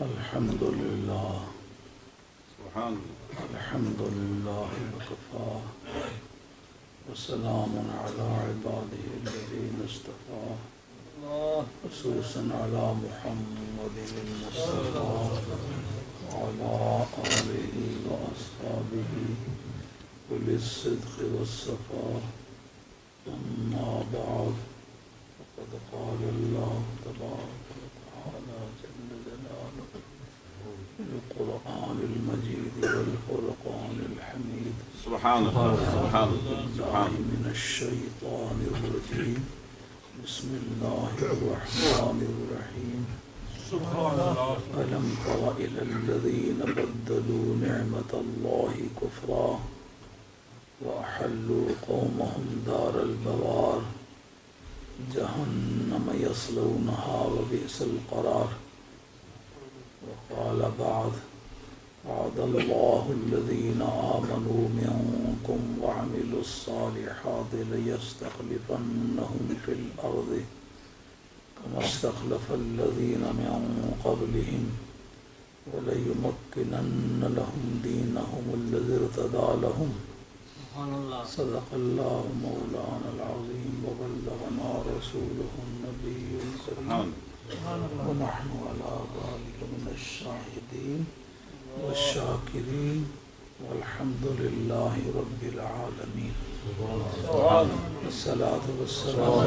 الحمد لله سبحان الله الحمد لله وكفى وسلام على عباده الذين اصطفى خصوصا على محمد المصطفى وعلى آله وأصحابه أولي الصدق والصفاء. أما بعد فقد قال الله تبارك وتعالى جل جلاله في القرآن المجيد والفرقان الحميد. سبحان الله سبحان الله بالله من الشيطان الرجيم. بسم الله الرحمن الرحيم. ألم تر إلى الذين بدلوا نعمة الله كفرا وأحلوا قومهم دار البوار جهنم يصلونها وبئس القرار. وقال وعد الله الذين آمنوا منكم وعملوا الصالحات ليستخلفنهم في الأرض كما استخلف الذين من قبلهم وليمكنن لهم دينهم الذي ارتضى لهم. صدق الله مولانا العظيم وبلغنا رسوله النبي الكريم ونحن على ذلك من الشاهدين والشاكرين والحمد لله رب العالمين. الصلاة والسلام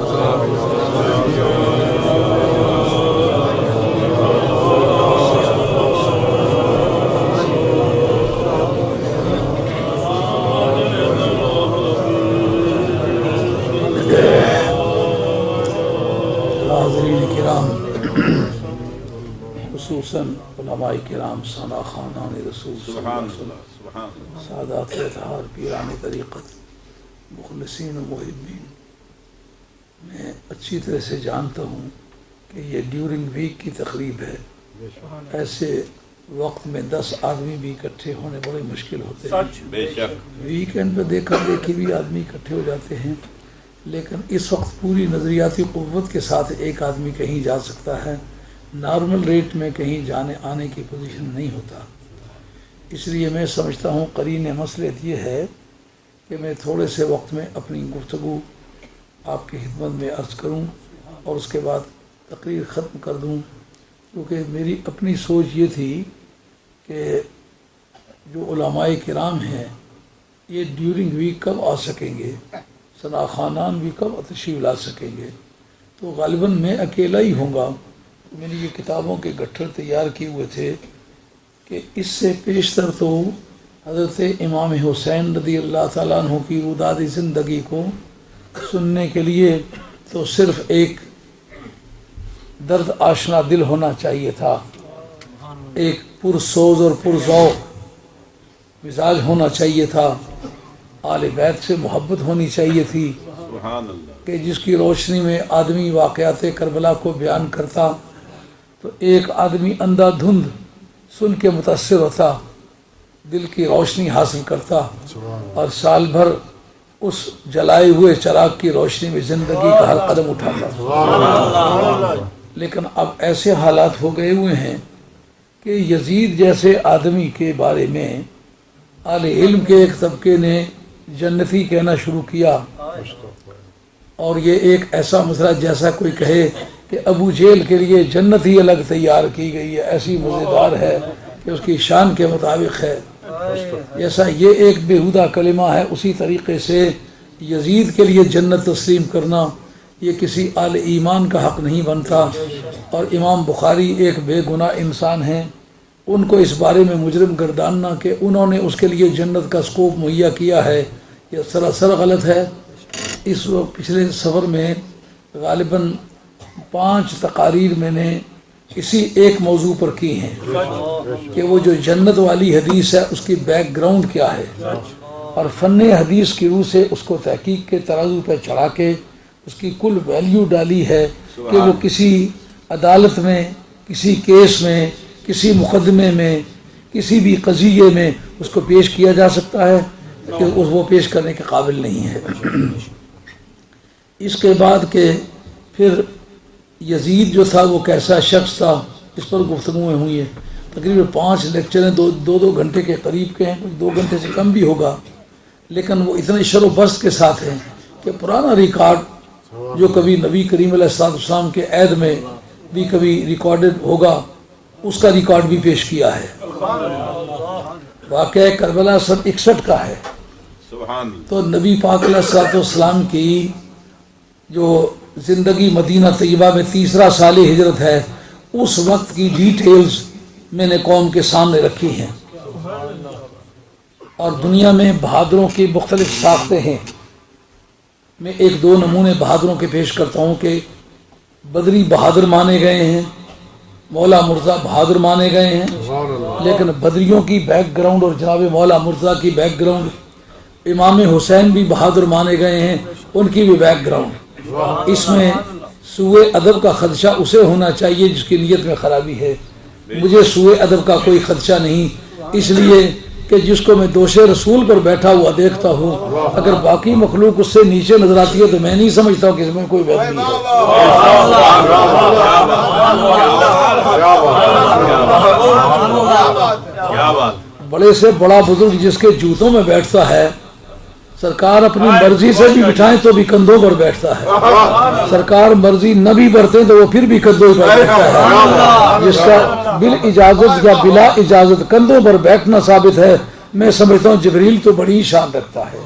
حاضرین کرام، خصوصاً علماء کرام، ثنا خانان رسول صلی اللہ سبحان علیہ وسلم، الله سبحان الله سادات اطہار، پیران طریقت، مخلصین و محبین، میں اچھی طرح سے جانتا ہوں کہ یہ ڈیورنگ ویک کی تقریب ہے. ایسے وقت میں 10 آدمی بھی اکٹھے ہونے بڑے مشکل ہوتے ہیں. بے شک ویکینڈ پہ دیکھا دیکھی بھی آدمی اکٹھے ہو جاتے ہیں، لیکن اس وقت پوری نظریاتی قوت کے ساتھ ایک آدمی کہیں جا سکتا ہے. نارمل ریٹ میں کہیں جانے آنے کی پوزیشن نہیں ہوتا. اس لیے میں سمجھتا ہوں قرین مصلحت یہ ہے کہ میں تھوڑے سے وقت میں اپنی گفتگو آپ کی خدمت میں عرض کروں اور اس کے بعد تقریر ختم کر دوں، کیونکہ میری اپنی سوچ یہ تھی کہ جو علماء کرام ہیں یہ ڈیورنگ ویک کب آ سکیں گے، ثنا خانان بھی کب تشریف لا سکیں گے. تو غالباً میں اکیلا ہی ہوں گا. میں نے یہ کتابوں کے گٹھر تیار کیے ہوئے تھے کہ اس سے پیشتر تو حضرت امام حسین رضی اللہ تعالیٰ عنہ کی روداد زندگی کو سننے کے لیے تو صرف ایک درد آشنا دل ہونا چاہیے تھا، ایک پرسوز اور پرذوق مزاج ہونا چاہیے تھا، آل بیت سے محبت ہونی چاہیے تھی سبحان اللہ کہ جس کی روشنی میں آدمی واقعات کربلا کو بیان کرتا تو ایک آدمی اندھا دھند سن کے متاثر ہوتا، دل کی روشنی حاصل کرتا اور سال بھر اس جلائے ہوئے چراغ کی روشنی میں زندگی کا ہر قدم اٹھاتا. لیکن اب ایسے حالات ہو گئے ہوئے ہیں کہ یزید جیسے آدمی کے بارے میں اہل علم کے ایک طبقے نے جنتی کہنا شروع کیا، اور یہ ایک ایسا مسئلہ جیسا کوئی کہے کہ ابو جیل کے لیے جنت ہی الگ تیار کی گئی ہے، ایسی مزیدار ہے کہ اس کی شان کے مطابق ہے. جیسا یہ ایک بےہودہ کلمہ ہے، اسی طریقے سے یزید کے لیے جنت تسلیم کرنا یہ کسی اہل ایمان کا حق نہیں بنتا. اور امام بخاری ایک بے گناہ انسان ہیں، ان کو اس بارے میں مجرم گرداننا کہ انہوں نے اس کے لیے جنت کا سکوپ مہیا کیا ہے، یہ سراسر غلط ہے. اس وقت پچھلے سفر میں غالباً 5 تقاریر میں نے اسی ایک موضوع پر کی ہیں کہ وہ جو جنت والی حدیث ہے اس کی بیک گراؤنڈ کیا ہے، اور فن حدیث کی روح سے اس کو تحقیق کے ترازو پہ چڑھا کے اس کی کل ویلیو ڈالی ہے کہ وہ کسی عدالت میں، کسی کیس میں، کسی مقدمے میں، کسی بھی قضیے میں اس کو پیش کیا جا سکتا ہے کہ وہ پیش کرنے کے قابل نہیں ہے. اس کے بعد کہ پھر یزید جو تھا وہ کیسا شخص تھا، اس پر گفتگویں ہوئی ہیں، تقریباً 5 لیکچر ہیں، دو گھنٹے کے قریب کے ہیں، کچھ 2 گھنٹے سے کم بھی ہوگا، لیکن وہ اتنے شر و بست کے ساتھ ہیں کہ پرانا ریکارڈ جو کبھی نبی کریم علیہ السلام کے عہد میں بھی کبھی ریکارڈڈ ہوگا اس کا ریکارڈ بھی پیش کیا ہے۔ واقعہ کربلا سن 61 کا ہے۔ سبحان تو نبی پاک علیہ السلام کی جو زندگی مدینہ طیبہ میں 3 سال ہجرت ہے، اس وقت کی ڈیٹیلز میں نے قوم کے سامنے رکھی ہیں، اور دنیا میں بہادروں کی مختلف ساختیں ہیں۔ میں 1-2 نمونے بہادروں کے پیش کرتا ہوں کہ بدری بہادر مانے گئے ہیں، مولا مرزا بہادر مانے گئے ہیں، لیکن بدریوں کی بیک گراؤنڈ اور جناب مولا مرزا کی بیک گراؤنڈ، امام حسین بھی بہادر مانے گئے ہیں، ان کی بھی بیک گراؤنڈ۔ اس میں سوء ادب کا خدشہ اسے ہونا چاہیے جس کی نیت میں خرابی ہے، مجھے سوء ادب کا کوئی خدشہ نہیں، اس لیے کہ جس کو میں دوش رسول پر بیٹھا ہوا دیکھتا ہوں، اگر باقی مخلوق اس سے نیچے نظر آتی ہے تو میں نہیں سمجھتا ہوں کہ اس میں کوئی بات نہیں ہے۔ بڑے سے بڑا بزرگ جس کے جوتوں میں بیٹھتا ہے، سرکار اپنی مرضی سے بھی بٹھائیں تو بھی کندھوں پر بیٹھتا ہے، سرکار مرضی نہ بھی برتے تو وہ پھر بھی کندھوں پر بیٹھتا ہے۔ جس کا بال اجازت یا بلا اجازت کندھوں پر بیٹھنا ثابت ہے، میں سمجھتا ہوں جبریل تو بڑی شان رکھتا ہے،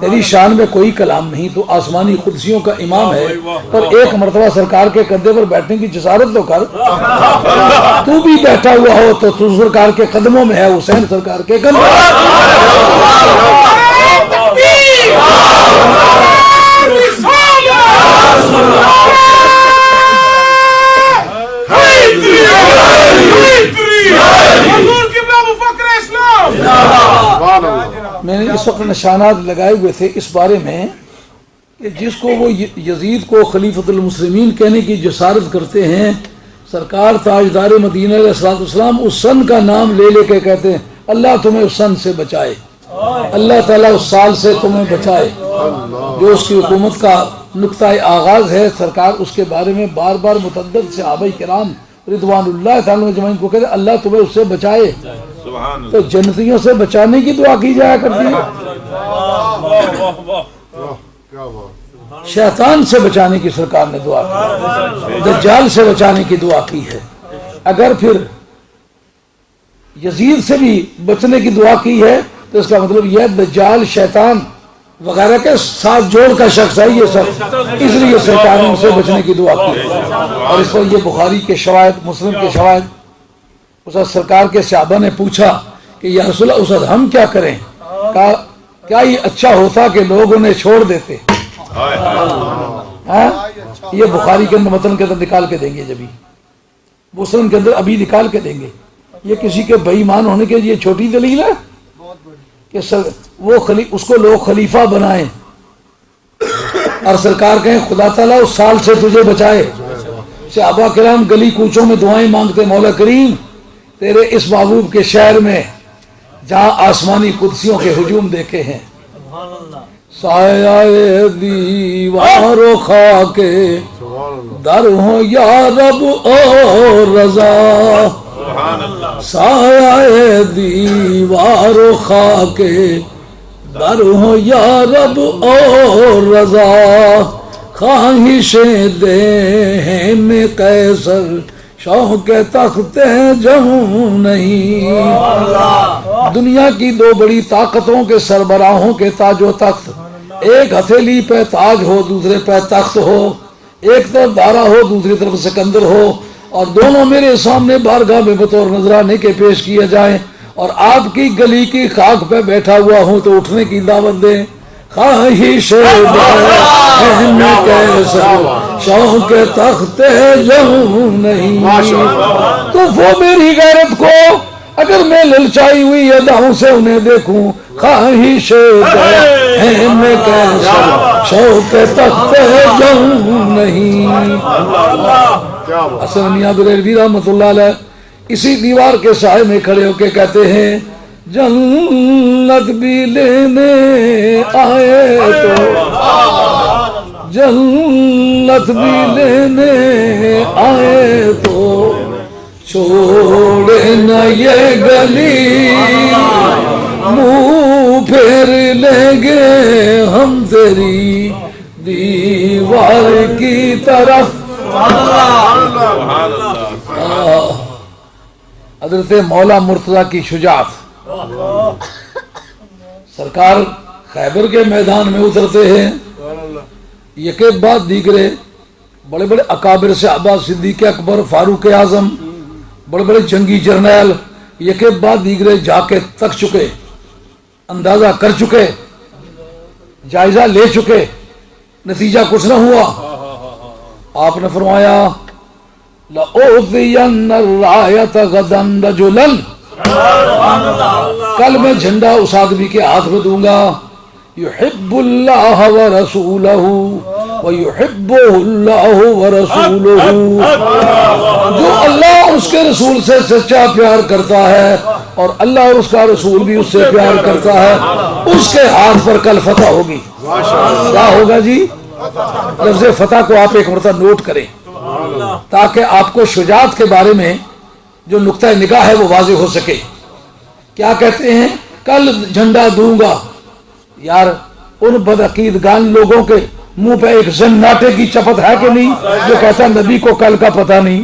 تیری شان میں کوئی کلام نہیں، تو آسمانی قدسیوں کا امام ہے، پر ایک مرتبہ سرکار کے کندھے پر بیٹھنے کی جسارت تو کر، تو بھی بیٹھا ہوا ہو تو سرکار کے قدموں میں ہے، حسین سرکار کے قدموں میں نے اس وقت نشانات لگائے ہوئے تھے اس بارے میں کہ جس کو وہ یزید کو خلیفۃ المسلمین کہنے کی جسارت کرتے ہیں، سرکار تاجدار مدینہ علیہ السلام اس سن کا نام لے لے کے کہتے ہیں اللہ تمہیں اس سن سے بچائے، اللہ تعالیٰ اس سال سے تمہیں بچائے، جو اس کی حکومت کا نقطہ آغاز ہے۔ سرکار اس کے بارے میں بار بار متعدد صحابہ کرام رضوان اللہ تعالیٰ مجمعین کو کہتے ہیں اللہ تمہیں اس سے بچائے، تو جنتیوں سے بچانے کی دعا کی جایا کرتی ہے، شیطان سے بچانے کی سرکار نے دعا کی، دجال سے بچانے کی دعا کی ہے۔ اگر پھر یزید سے بھی بچنے کی دعا کی ہے تو اس کا مطلب یہ دجال شیطان وغیرہ کے ساتھ جوڑ کا شخص ہے یہ شخص، اس لیے سرکار نے اسے بچنے کی دعا کی ہے۔ اور اس پر یہ بخاری کے شواہد، مسلم کے شواہد، اس وقت سرکار کے صحابہ نے پوچھا کہ یا رسول اللہ اس وقت ہم کیا کریں، کہا کیا یہ اچھا ہوتا کہ لوگ انہیں چھوڑ دیتے۔ یہ بخاری کے اندر متن کے اندر نکال کے دیں گے، جبھی مسلم کے اندر ابھی نکال کے دیں گے۔ یہ کسی کے بے ایمان ہونے کے یہ چھوٹی دلیل ہے کہ وہ اس کو لوگ خلیفہ بنائیں اور سرکار کہیں خدا تعالیٰ اس سال سے تجھے بچائے۔ صحابہ کرام گلی کوچوں میں دعائیں مانگتے، مولا کریم تیرے اس محبوب کے شہر میں جہاں آسمانی قدسیوں کے ہجوم دیکھے ہیں، سایہ دیوار و خاک در ہو یا رب اور رضا، سایہ دیوار و خاک در ہو یا رب اور رضا، خواہشیں دے میں قیصر شوق تخت جہوں نہیں۔ دنیا کی 2 بڑی طاقتوں کے سربراہوں کے تاج و تخت، ایک ہتھیلی پہ تاج ہو دوسرے پہ تخت ہو، ایک طرف دارا ہو دوسری طرف سکندر ہو، اور دونوں میرے سامنے بارگاہ میں بطور نذرانے کے پیش کیے جائیں، اور آپ کی گلی کی خاک پہ بیٹھا ہوا ہوں تو اٹھنے کی دعوت دیں۔ خواہش میں کیسر شوق تخت جہوں نہیں، تو وہ میری غیرت کو اگر میں للچائی ہوئی اداؤں سے انہیں دیکھوں، خواہش میں کیسر شوق تخت جہوں نہیں۔ حسن میاں بریلوی رحمۃ اللہ علیہ اسی دیوار کے سائے میں کھڑے ہو کے کہتے ہیں جنت بھی لینے آئے تو، جنت بھی لینے آئے تو چھوڑے نہ یہ گلی منہ پھیر لیں گے ہم تیری دیوار کی طرف. حضرت مولا مرتضیٰ کی شجاعت. سرکار خیبر کے میدان میں اترتے ہیں، یکے بعد دیگرے بڑے بڑے اکابر صحابہ، صدیق اکبر، فاروق اعظم، بڑے بڑے جنگی جرنیل یکے بعد دیگرے جا کے تک چکے، اندازہ کر چکے، جائزہ لے چکے، نتیجہ کچھ نہ ہوا. آپ نے فرمایا لَأُعْطِيَنَّ الرَّایَةَ غَدًا رَجُلًا، کل میں جھنڈا اس آدمی کے ہاتھ میں دوں گا يحب اللہ ورسولہ ويحبہ اللہ ورسولہ، جو اللہ اور اس کے رسول سے سچا پیار کرتا ہے اور اللہ اور اس کا رسول بھی اس سے پیار کرتا ہے، اس کے ہاتھ پر کل فتح ہوگی. کیا ہوگا جی؟ لفظ فتح کو آپ ایک مرتبہ نوٹ کریں تاکہ آپ کو شجاعت کے بارے میں جو نقطہ نگاہ ہے وہ واضح ہو سکے. کیا کہتے ہیں؟ کل جھنڈا دوں گا. یار ان بدعقیدگان لوگوں کے منہ پہ ایک زناٹے کی چپت ہے کہ نہیں جو کہتا نبی کو کل کا پتہ نہیں.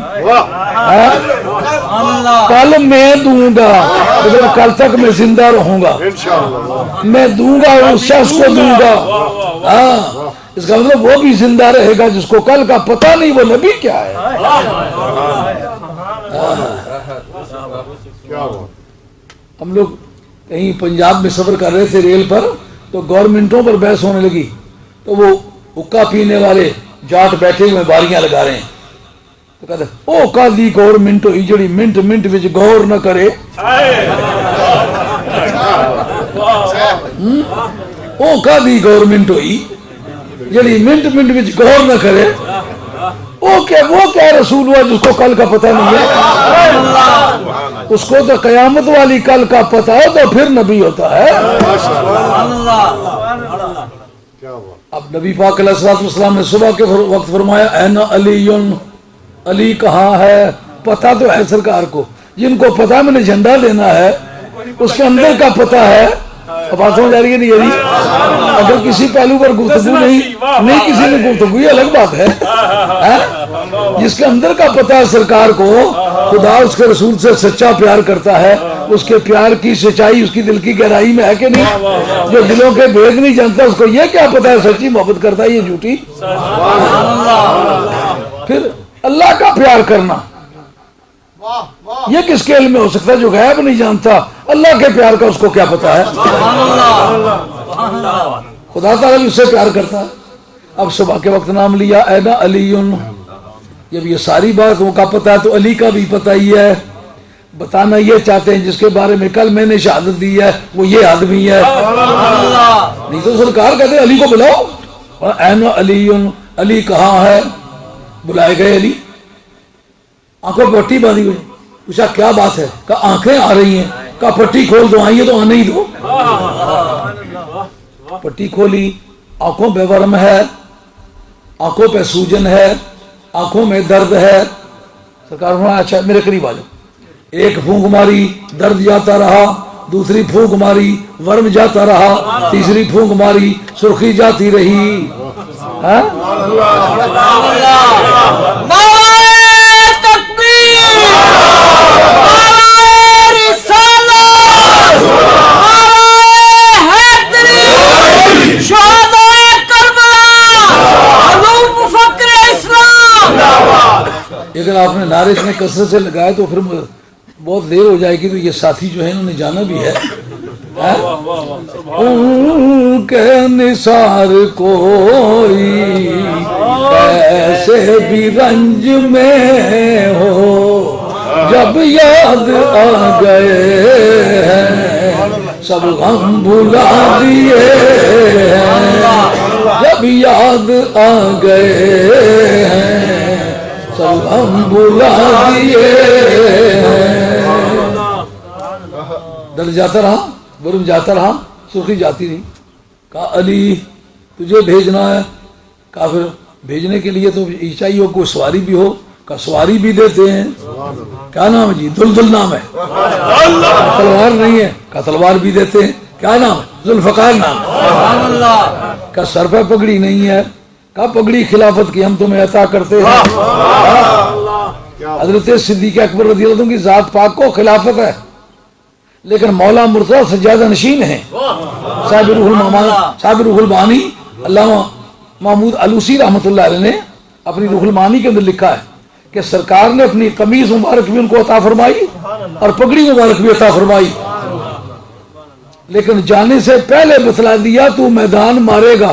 کل میں دوں گا، لیکن کل تک میں زندہ رہوں گا، میں دوں گا، اس شخص کو دوں گا. ہاں، اس کا مطلب وہ بھی زندہ رہے گا جس کو کل کا پتہ نہیں وہ نبی کیا ہے. ہم لوگ کہیں پنجاب میں سفر کر رہے تھے ریل پر، تو گورنمنٹوں پر بحث ہونے لگی، تو وہ حقہ پینے والے جاٹ بیٹھے ہوئے باریاں لگا رہے ہیں، تو کہتے او کالی گورنمنٹ ہوئی جڑی منٹ منٹ وچ غور نہ کرے، او کالی گورنمنٹ ہوئی جڑی منٹ منٹ وچ غور نہ کرے، وہ کیا رسول ہوا جس کو کل کا پتہ نہیں ہے؟ اس کو تو قیامت والی کل کا پتہ ہے تو پھر نبی ہوتا ہے. اب نبی پاک علیہ الصلوۃ والسلام نے صبح کے وقت فرمایا این علی، علی کہاں ہے؟ پتہ تو ہے سرکار کو، جن کو پتہ میں نے جھنڈا دینا ہے اس کے اندر کا پتہ ہے. اب بات سمجھ آ رہی ہے نہیں یعنی اگر کسی پہلو پر گفتگو نہیں کسی نے گفتگو، یہ الگ بات ہے. جس کے اندر کا پتہ ہے سرکار کو خدا اس کے رسول سے سچا پیار کرتا ہے، اس کے پیار کی سچائی اس کی دل کی گہرائی میں ہے کہ نہیں؟ جو دلوں کے بھید نہیں جانتا اس کو یہ کیا پتہ ہے سچی محبت کرتا ہے یہ جھوٹی. پھر اللہ کا پیار کرنا یہ کس کے علم میں ہو سکتا ہے؟ جو غیب نہیں جانتا اللہ کے پیار کا اس کو کیا پتا ہے؟ خدا تعالیٰ اس سے پیار کرتا ہے. اب صبح کے وقت نام لیا اینا علی، جب یہ ساری بات کا پتا ہے تو علی کا بھی پتہ ہی ہے. بتانا یہ چاہتے ہیں جس کے بارے میں کل میں نے شہادت دی ہے وہ یہ آدمی ہے. نہیں تو سرکار کہتے ہیں علی کو بلاؤ. اینا علی، علی کہاں ہے؟ بلائے گئے علی، آنکھوں پہ پٹی باندھی ہوئی. پوچھا کیا بات ہے؟ کہا آنکھیں آ رہی ہیں. کہا پٹی کھول دو، آئیے تو آنے ہی دو. پٹی کھولی، آنکھوں پہ ورم ہے، آنکھوں پہ سوجن ہے، آنکھوں میں درد ہے. سرکار فرمایا اچھا میرے قریب آ جاؤ. ایک پھونک ماری، درد جاتا رہا، دوسری پھونک ماری، ورم جاتا رہا، تیسری پھونک ماری، سرخی جاتی رہی. اگر آپ نے نعرے میں کثرت سے لگائے تو پھر بہت دیر ہو جائے گی، تو یہ ساتھی جو ہے انہوں نے جانا بھی ہے. ان کے نثار کوئی ایسے بھی رنج میں ہو، جب یاد آ گئے ہیں سب غم بھلا دیے ہیں، جب یاد آ گئے ہیں سب غم بھلا دیے ہیں. درد جاتا رہا، ورم جاتا رہا، سرخی جاتی رہی. کہا علی تجھے بھیجنا ہے. کہا پھر بھیجنے کے لیے تو چاہیے کوئی سواری بھی ہو کا سواری بھی دیتے ہیں، کیا نام ہے جی؟ دلدل نام ہے، تلوار نہیں ہے کا تلوار بھی دیتے ہیں، کیا نام ہے؟ ذوالفقار نام ہے، کا سر پہ پگڑی نہیں ہے کا پگڑی خلافت کی ہم تمہیں عطا کرتے ہیں۔ حضرت صدیق اکبر رضی اللہ عنہ کی ذات پاک کو خلافت ہے، لیکن مولا مرتضی سجادہ نشین ہیں۔ صاحب روح المعانی علامہ محمود علوسی رحمۃ اللہ علیہ نے اپنی روح المعانی کے اندر لکھا ہے کہ سرکار نے اپنی قمیض مبارک بھی ان کو عطا فرمائی اور پگڑی مبارک بھی عطا فرمائی، لیکن جانے سے پہلے بتلا دیا تو میدان مارے گا،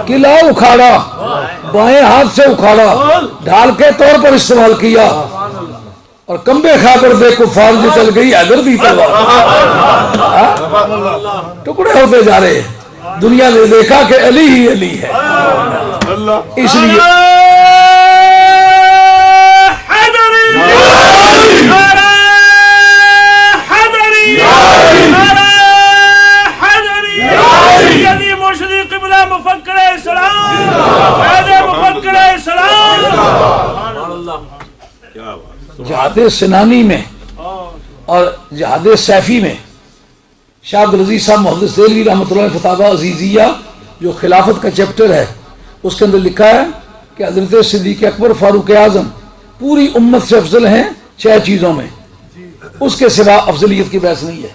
قلعہ اکھاڑا، بائیں ہاتھ سے اکھاڑا، ڈھال کے طور پر استعمال کیا، اور کمبے خیبر دے کفار جو چل گئی حیدر دی تلوار، ٹکڑے ہوتے جا رہے ہیں۔ دنیا نے دیکھا کہ علی ہی علی ہے، اس لیے جہاد سنانی میں اور جہاد سیفی میں شاہ عبدالعزیز صاحب محدث دہلوی رحمۃ اللہ علیہ فتاوی عزیزیہ جو خلافت کا چیپٹر ہے اس کے اندر لکھا ہے کہ حضرت صدیق اکبر فاروق اعظم پوری امت سے افضل ہیں 6 چیزوں میں، اس کے سوا افضلیت کی بحث نہیں ہے،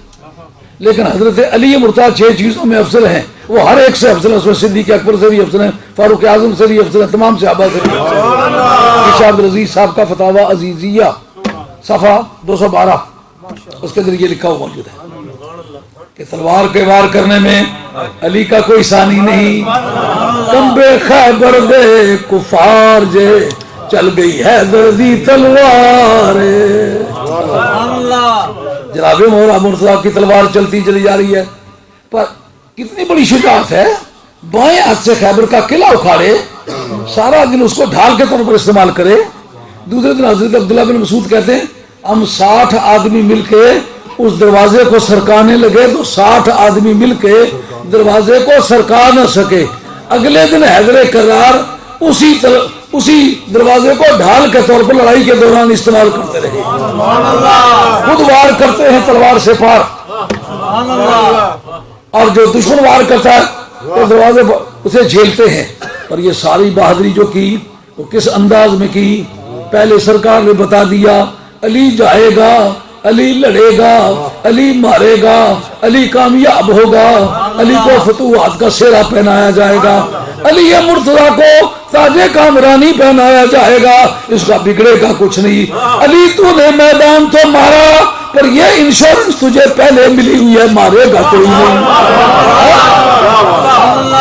لیکن حضرت علی مرتضیٰ 6 چیزوں میں افضل ہیں، وہ ہر ایک سے افضل ہے، صدیق اکبر سے بھی افضل ہیں، فاروق اعظم سے بھی افضل ہیں، تمام صحابہ سے بھی افضل ہیں۔ شاہ عبدالعزیز صاحب کا فتاوی عزیزیہ صفحہ 212 اس کے ذریعے لکھا ہوا موجود ہے کہ تلوار کے وار کرنے میں علی کا کوئی ثانی نہیں، کمبے خیبر دے کفار جے چل گئی حیدر دی تلوار، جناب مولا مرتضیٰ کی تلوار چلتی چلی جا رہی ہے، پر کتنی بڑی شجاعت ہے، بائیں ہاتھ سے خیبر کا قلعہ اکھاڑے، سارا دن اس کو ڈھال کے طور پر استعمال کرے۔ دوسرے دن حضرت عبداللہ بن مسعود کہتے ہیں ہم 60 آدمی مل کے اس دروازے کو سرکانے لگے تو 60 آدمی مل کے دروازے کو سرکا نہ سکے، اگلے دن حیدر کرار اسی دروازے کو ڈھال کے طور پر لڑائی کے دوران استعمال کرتے رہے، خود وار کرتے ہیں تلوار سے پار، اور جو دشمن وار کرتا ہے وہ دروازے پر اسے جھیلتے ہیں۔ اور یہ ساری بہادری جو کی وہ کس انداز میں کی؟ پہلے سرکار نے بتا دیا علی جائے گا، علی لڑے گا، علی مارے گا، علی کامیاب ہوگا، علی کو فتوحات کا سہرا پہنایا جائے گا، علی مرتضیٰ کو تاج کامرانی پہنایا جائے گا، اس کا بگڑے گا کچھ نہیں۔ علی تو نے میدان تو مارا پر یہ انشورنس تجھے پہلے ملی ہوئی ہے، مارے گا کوئی نہیں۔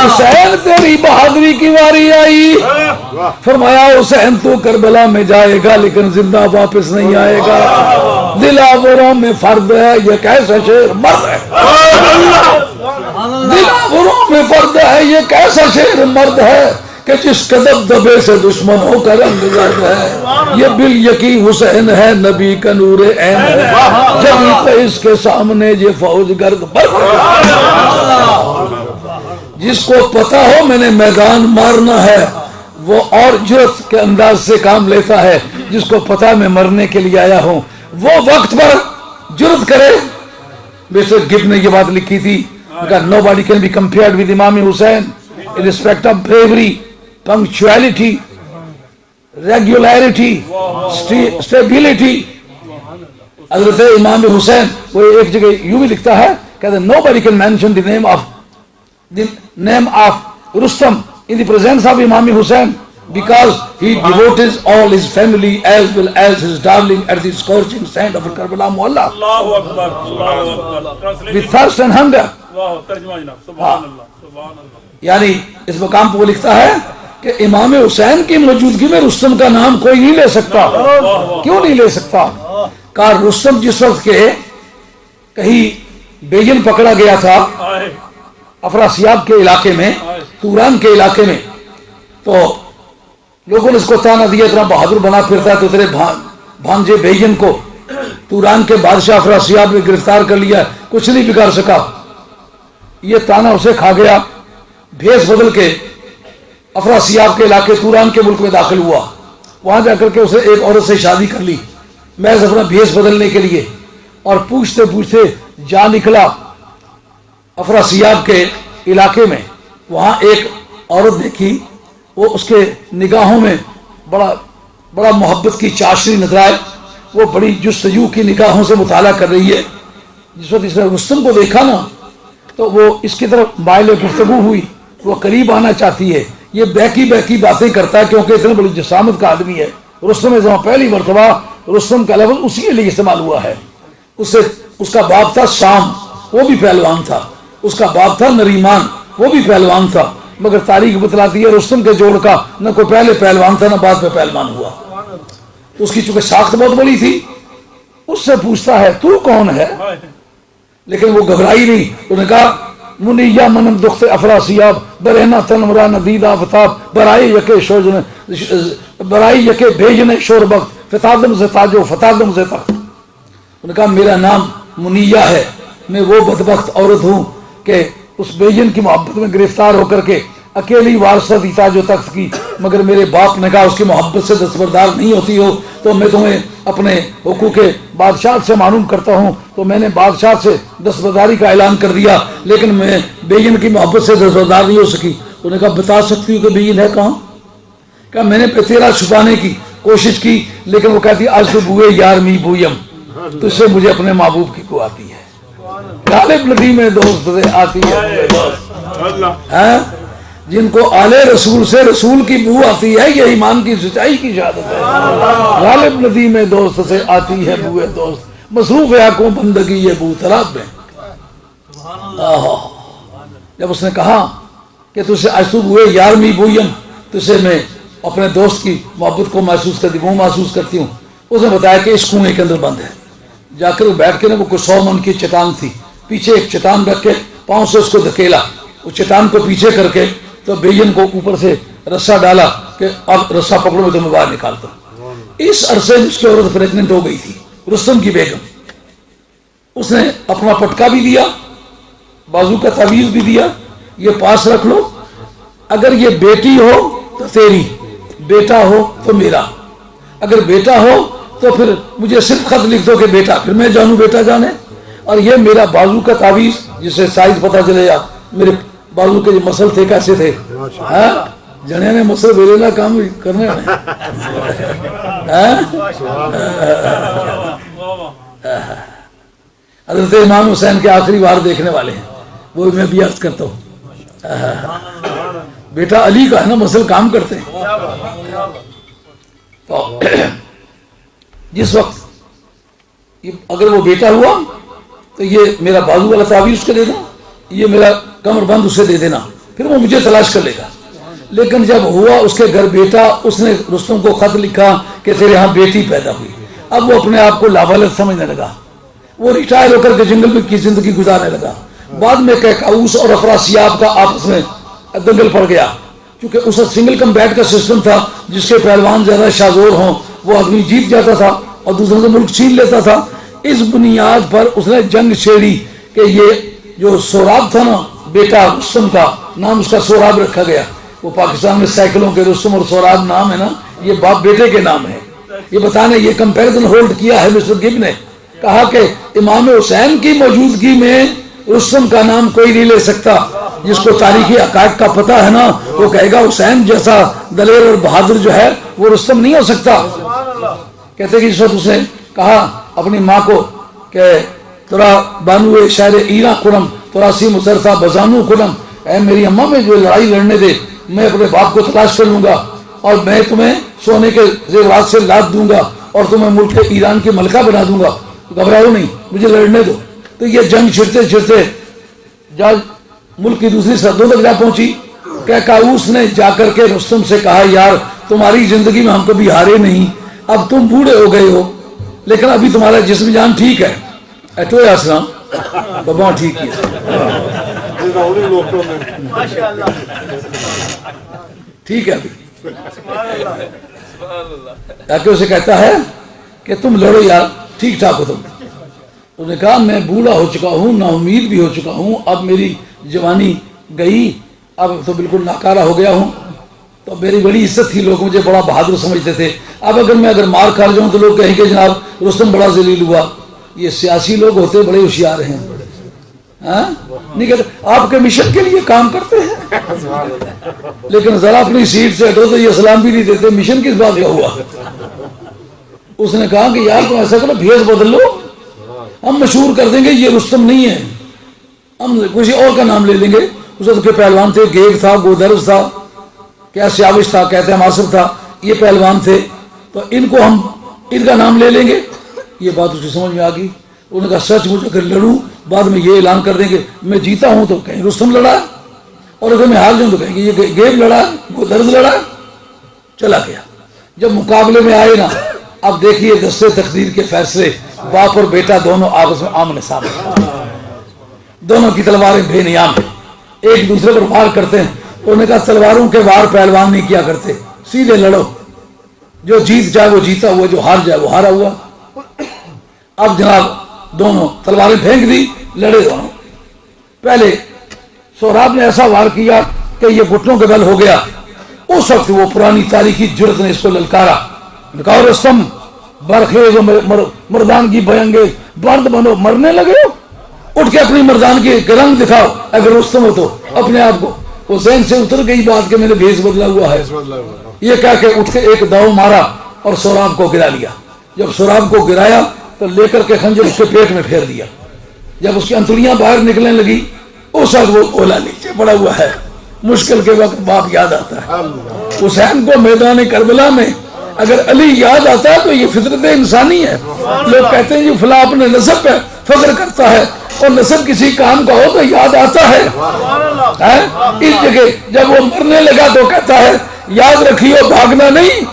حسین تیری بہادری کی واری آئی، فرمایا حسین تو کربلا میں جائے گا لیکن زندہ واپس نہیں آئے گا، دلاوروں میں فرد ہے یہ کیسا شیر مرد ہے، دلاوروں میں فرد ہے یہ کیسا شیر مرد ہے کہ جس قدم دبے سے دشمنوں کا رنگ زرد ہے، یہ بالیقین حسین ہے نبی کا نور عین ہے، جبھی تو اس کے سامنے یہ فوج گرد برد ہے۔ جس کو پتا ہو میں نے میدان مارنا ہے وہ اور جرت کے انداز سے کام لیتا ہے، جس کو پتا میں مرنے کے لیے آیا ہوں وہ وقت پر جرت کرے۔ مسٹر گب نے یہ بات لکھی تھی کہ nobody can be compared with امام حسین in respect of bravery, punctuality, regularity, stability۔ حضرت امام حسین وہ ایک جگہ یوں بھی لکھتا ہے کہ nobody can mention the name of Rustam in the presence of Imam Hussein because he devoted all his family as well as his darling at the scorching sand of Karbala Mualla with thirst and hunger۔ یعنی اس مقام پر وہ لکھتا ہے کہ امام حسین کی موجودگی میں رستم کا نام کوئی نہیں لے سکتا۔ کیوں نہیں لے سکتا؟ کہ رستم جس وقت کے کہیں بیجن پکڑا گیا تھا افراسیاب کے علاقے میں، توران کے علاقے میں، تو لوگوں نے اس کو تانا دیا اتنا بہادر بنا پھرتا ہے تو تیرے بھانجے بیجن کو توران کے بادشاہ افراسیاب نے گرفتار کر لیا، کچھ نہیں بگاڑ سکا۔ یہ تانا اسے کھا گیا، بھیس بدل کے افراسیاب کے علاقے توران کے ملک میں داخل ہوا وہاں جا کر کے اسے ایک عورت سے شادی کر لی محض اپنا بھیس بدلنے کے لیے، اور پوچھتے پوچھتے جا نکلا افراسیاب کے علاقے میں. وہاں ایک عورت دیکھی، وہ اس کے نگاہوں میں بڑا محبت کی چاشنی نظر آئے. وہ بڑی جستجو کی نگاہوں سے مطالعہ کر رہی ہے. جس وقت اس نے رستم کو دیکھا نا تو وہ اس کی طرف مائل گفتگو ہوئی، وہ قریب آنا چاہتی ہے. یہ بہکی باتیں کرتا ہے کیونکہ اتنے بڑی جسامت کا آدمی ہے. رستم زمان پہلی مرتبہ رستم کا لفظ اسی کے لیے استعمال ہوا ہے. اس کا باپ تھا شام، وہ بھی پہلوان تھا. اس کا باپ تھا نریمان، وہ بھی پہلوان تھا. مگر تاریخ بتلاتی ہے رستم کے جوڑ کا نہ کوئی پہلے پہلوان تھا نہ بعد میں پہلوان ہوا. اس کی چونکہ ساخت بہت بڑی تھی. اس سے پوچھتا ہے تو کون ہے، لیکن وہ گھبرائی نہیں. انہوں نے کہا منیا منم دخت افراسیاب برہنا تنورا ندید آفتاب برائی یکے شوجن برائی یکے بھیجنے شور بخت فتادم سے تاجو فتادم سے تخت. انہوں نے کہا میرا نام منیا ہے، میں وہ بدبخت عورت ہوں کہ اس بیجن کی محبت میں گرفتار ہو کر کے اکیلی وارثہ تھی تاج و تخت کی. مگر میرے باپ نے کہا اس کی محبت سے دستبردار نہیں ہوتی ہو تو میں تمہیں اپنے حقوق بادشاہ سے معلوم کرتا ہوں. تو میں نے بادشاہ سے دستبرداری کا اعلان کر دیا، لیکن میں بیگن کی محبت سے دستبردار نہیں ہو سکی. انہوں نے کہا بتا سکتی ہوں کہ بیگن ہے کہاں؟ کہا میں نے تیرا چھپانے کی کوشش کی، لیکن وہ کہتی آج تو بوئے یار می بویم، تو اس سے مجھے اپنے محبوب کی کو آتی ہے. غالب ندی میں دوست سے آتی ہے دوست. جن کو آل رسول سے رسول کی بو آتی ہے، یہ ایمان کی سچائی کی شہادت ہے. غالب ندی میں دوست سے آتی ہے بوئے دوست، مصروف آنکھوں بندگی یہ بو تراب میں. جب اس نے کہا کہ تجھے آج تو بوئے یار می بویم، تجھے میں اپنے دوست کی محبت کو محسوس کرتی ہوں، محسوس کرتی ہوں. اس نے بتایا کہ اس کنویں کے اندر بند ہے. جا کر وہ بیٹھ کے نا، وہ کوئی 100 من کی چٹان تھی، پیچھے ایک چٹان رکھ کے پاؤں سے اس کو دھکیلا، وہ چٹان کو پیچھے کر کے تو بیجن کو اوپر سے رسا ڈالا کہ اب رسا پکڑو میں تمہیں باہر نکالتا ہوں. اس عرصے میں اس کی عورت پریگننٹ ہو گئی تھی، رستم کی بیگم. اس نے اپنا پٹکا بھی دیا، بازو کا تعویذ بھی دیا، یہ پاس رکھ لو، اگر یہ بیٹی ہو تو تیری، بیٹا ہو تو میرا. اگر بیٹا ہو تو پھر مجھے صرف خط لکھ دو کہ بیٹا، پھر میں جانوں بیٹا جانے. اور یہ میرا بازو کا تعویذ، جسے سائز پتہ چلے گا میرے بازو کے جو مسل تھے کیسے تھے. جنے نے مسل ویلینا کام کرنے میں. حضرت امام حسین کے آخری بار دیکھنے والے ہیں، وہ میں بھی عرض کرتا ہوں. بیٹا علی کا ہے نا، مسل کام کرتے ہیں. تو جس وقت اگر وہ بیٹا ہوا تو یہ میرا بازو والا تعویذ اس کو دے دینا، یہ میرا کمر بند اسے دے دینا، پھر وہ مجھے تلاش کر لے گا. لیکن جب ہوا اس کے گھر بیٹا، اس نے رستم کو خط لکھا کہ تیرے ہاں بیٹی پیدا ہوئی. اب وہ اپنے آپ کو لاوالد سمجھنے لگا، وہ ریٹائر ہو کر کے جنگل میں کی زندگی گزارنے لگا. بعد میں کیکاؤس اور افراسیاب کا آپس میں دنگل پڑ گیا، کیونکہ اس سنگل کمبیٹ کا سسٹم تھا. جس کے پہلوان زیادہ شاذور ہوں وہ آدمی جیت جاتا تھا اور دوسروں سے ملک چھین لیتا تھا. اس بنیاد پر اس نے جنگ چھیڑی کہ یہ جو سوراب تھا نا، بیٹا رستم کا نام اس کا سوراب رکھا گیا. وہ پاکستان میں سینکڑوں کے رستم اور سوراب نام ہے نا، یہ باپ بیٹے کے نام ہے. یہ بتانے یہ کمپیریزن ہولڈ کیا ہے مسٹر گب نے، کہا کہ امام حسین کی موجودگی میں رستم کا نام کوئی نہیں لے سکتا. جس کو تاریخی حقائق کا پتہ ہے نا، وہ کہے گا حسین جیسا دلیر اور بہادر جو ہے وہ رستم نہیں ہو سکتا. کہتے کہ جس وقت اس نے کہا اپنی ماں کو کہ ترا بانو شہر ایرا خرم تراسی مسرسا بزانو خرم، اے میری اماں میں جو لڑائی لڑنے دے، میں اپنے باپ کو تلاش کر لوں گا اور میں تمہیں سونے کے زیورات سے لاد دوں گا اور تمہیں ملک ایران کی ملکہ بنا دوں گا. گھبراؤ نہیں، مجھے لڑنے دو. تو یہ جنگ چھڑتے چھڑتے جب ملک کی دوسری سرحدوں تک جا پہنچی، کیکاؤس نے جا کر کے رستم سے کہا یار تمہاری زندگی میں ہم کبھی ہارے نہیں، اب تم بوڑھے ہو گئے ہو لیکن ابھی تمہارا جسم جان ٹھیک ہے. ایٹو اسلام بابا ٹھیک ہے، ٹھیک ہے ابھی. تاکہ اسے کہتا ہے کہ تم لڑو یار، ٹھیک ٹھاک ہو تم. اس نے کہا میں بوڑھا ہو چکا ہوں، نا امید بھی ہو چکا ہوں، اب میری جوانی گئی، اب تو بالکل ناکارہ ہو گیا ہوں. تو میری بڑی عزت تھی، لوگ مجھے بڑا بہادر سمجھتے تھے. اب اگر مار کھا جاؤں تو لوگ کہیں گے جناب رستم بڑا ذلیل ہوا. یہ سیاسی لوگ ہوتے بڑے ہوشیار ہیں. ہاں نہیں کہتے آپ کے مشن کے لیے کام کرتے ہیں، لیکن ذرا اپنی سیٹ سے ہٹو تو یہ سلام بھی نہیں دیتے. مشن کس بات کا ہوا؟ اس نے کہا کہ یار تم ایسا کرو بھیس بدل لو، ہم مشہور کر دیں گے یہ رستم نہیں ہے، ہم کسی اور کا نام لے لیں گے. اس وقت کے پہلوان تھے، گیگ تھا، گودرز تھا، کیا سیاوش تھا، کہتے ہیں ماسر تھا، یہ پہلوان تھے، تو ان کو ہم ان کا نام لے لیں گے. یہ بات اس کی سمجھ میں آ گئی. انہوں نے کہا سچ مجھے اگر لڑوں بعد میں یہ اعلان کر دیں گے میں جیتا ہوں تو کہیں رستم لڑا، اور اگر میں ہار جاؤں تو کہیں گے یہ گیگ لڑا، گودرز لڑا. چلا گیا. جب مقابلے میں آئے نا، اب دیکھیے دستے تقدیر کے فیصلے، باپ اور بیٹا دونوں آپس میں آمنے سامنے، دونوں کی تلواریں بے نیام ایک دوسرے پر وار کرتے ہیں. انہوں نے کہا تلواروں کے وار پہلوان نہیں کیا کرتے، سیدھے لڑو، جو جیت جائے وہ جیتا ہوا، جو ہار جائے وہ ہارا ہوا. اب جناب دونوں تلواریں پھینک دی، لڑے دونوں. پہلے سہراب نے ایسا وار کیا کہ یہ گھٹنوں کے بل ہو گیا. اس وقت وہ پرانی تاریخی جرت نے اس کو للکارا، کہا رستم برخیز مردانگی بھینگیز، برد بنو، مرنے لگے ہو، اٹھ کے اپنی مردانگی کے رنگ دکھاؤ. اگر رستم ہو تو اپنے آپ کو. وہ ذہن سے اتر گئی بات کہ میں نے بھیس بدلا ہوا ہے. یہ کہہ کے اٹھ کے ایک داؤ مارا اور سہراب کو گرا لیا. جب سہراب کو گرایا تو لے کر کے خنجر اس کے پیٹ میں پھیر دیا. جب اس کی انتڑیاں باہر نکلنے لگی اس وقت وہ اولا نیچے پڑا ہوا ہے. مشکل کے وقت باپ یاد آتا ہے. حسین کو میدان کربلا میں اگر علی یاد آتا ہے تو یہ فطرت انسانی ہے. لوگ کہتے ہیں جی فلاں اپنے نسب پہ فخر کرتا ہے، اور نسب کسی کام کا ہو تو یاد آتا ہے. اس جگہ جب وہ مرنے لگا تو کہتا ہے یاد رکھیو بھاگنا نہیں،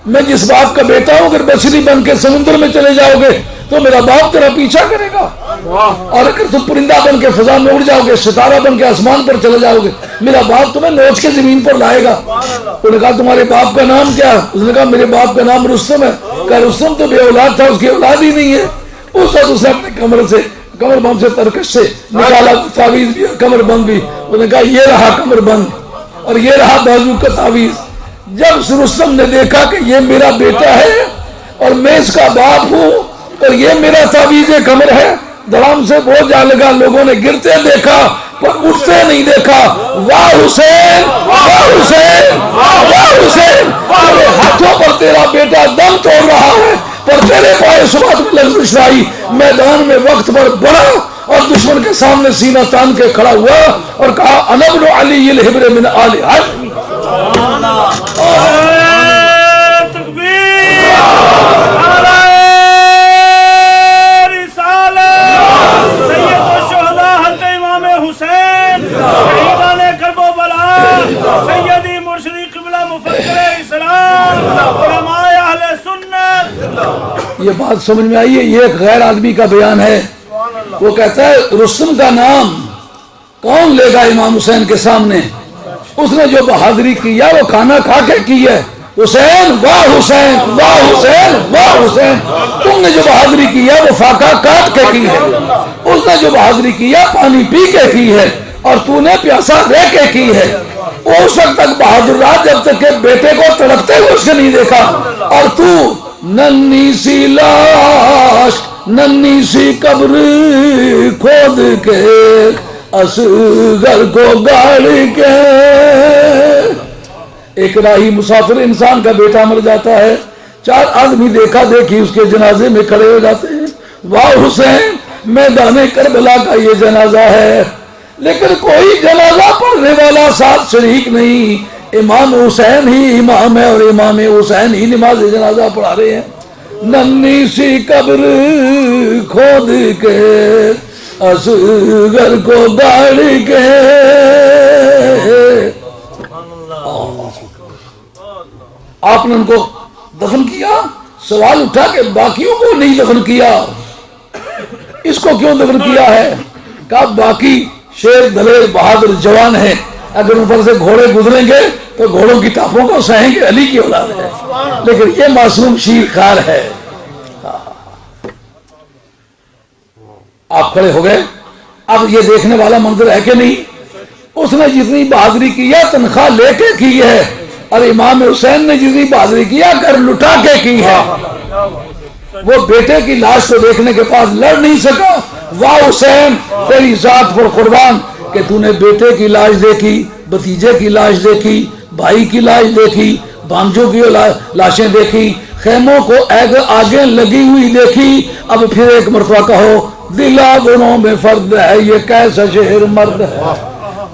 میں جس باپ کا بیٹا ہوں، اگر مچھلی بن کے سمندر میں چلے جاؤ گے تو میرا باپ تیرا پیچھا کرے گا، اور اگر تم پرندہ بن کے فضا میں اڑ جاؤ گے، ستارہ بن کے آسمان پر چلے جاؤ گے، میرا باپ تمہیں نوچ کے زمین پر لائے گا. انہوں نے کہا تمہارے باپ کا نام کیا؟ اس نے کہا میرے باپ کا نام رستم ہے. کہا رستم تو بے اولاد تھا، اس کی اولاد ہی نہیں ہے. اس وقت اس نے اپنے کمر بند سے ترکش سے نکالا تعویذ بھی اور کمر بند بھی. انہوں نے کہا یہ رہا کمر بند اور یہ رہا بازو کا تعویذ. جب رستم نے دیکھا کہ یہ میرا بیٹا ہے اور میں اس کا باپ ہوں اور یہ میرا تعویذ کمر ہے، دھڑام سے بہت جا لگا. لوگوں نے گرتے دیکھا پر اٹھتے نہیں دیکھا. واہ حسین، واہ حسین، واہ حسین، تیرے ہاتھوں پر تیرا بیٹا دم توڑ رہا ہے، پر تیرے پائے سبات میں لغزش آئی. میدان میں وقت پر بڑھا اور دشمن کے سامنے سینہ تان کے کھڑا ہوا اور کہا انا ابن علی الحبر من آل ہاشم. یہ بات سمجھ میں آئی ہے. یہ ایک غیر آدمی کا بیان ہے. وہ کہتا ہے رستم کا نام کون لے گا امام حسین کے سامنے؟ اس نے جو بہادری کی ہے وہ کھانا کھا کے کی ہے. حسین واہ حسین، واہ حسین، واہ حسین. تم نے جو بہادری کی ہے وہ فاقہ کاٹ کے کی ہے. اس نے جو بہادری کی ہے پانی پی کے کی ہے، اور تو نے پیاسا رہ کے کی ہے. اس وقت تک بہادر رہا جب تک کہ بیٹے کو تڑپتے ہوئے اس نے نہیں دیکھا. اور تو ننھی سی لاش، ننھی سی قبر کھود کے اصغر کو گاڑ کے. ایک راہی مسافر انسان کا بیٹا مر جاتا ہے، 4 آدمی دیکھا دیکھی اس کے جنازے میں کھڑے ہو جاتے ہیں. واہ حسین، میدان کربلا کا یہ جنازہ ہے، لیکن کوئی جنازہ پڑھنے والا ساتھ شریک نہیں. امام حسین ہی امام ہے اور امام حسین ہی نماز جنازہ پڑھا رہے ہیں. ننھی سی قبر کھود کے اصغر کو گاڑ کے. آپ نے ان کو دفن کیا. سوال اٹھا کہ باقیوں کو نہیں دفن کیا، اس کو کیوں دفن کیا ہے؟ کہا باقی شیر دلیر بہادر جوان ہیں، اگر اوپر سے گھوڑے گزریں گے تو گھوڑوں کی ٹاپوں کو سہیں گے، علی کی اولاد ہے، لیکن یہ معصوم شیر خار ہے. آپ کھڑے ہو گئے. اب یہ دیکھنے والا منظر ہے کہ نہیں؟ اس نے جتنی بہادری کی ہے تنخواہ لے کے کی ہے، اور امام حسین نے جتنی بہادری کیا گھر لٹا کے کی ہے. وہ بیٹے کی لاش کو دیکھنے کے بعد لڑ نہیں سکا. واہ حسین تیری ذات پر قربان کہ تو نے بیٹے کی لاش دیکھی, بھتیجے کی لاش دیکھی, بھائی کی لاش دیکھی, بانجوں کی لاشیں دیکھی, خیموں کو آگے لگی ہوئی دیکھی. اب پھر ایک مرتبہ کہو دلاوروں میں فرد ہے یہ کیسا شہر مرد ہے,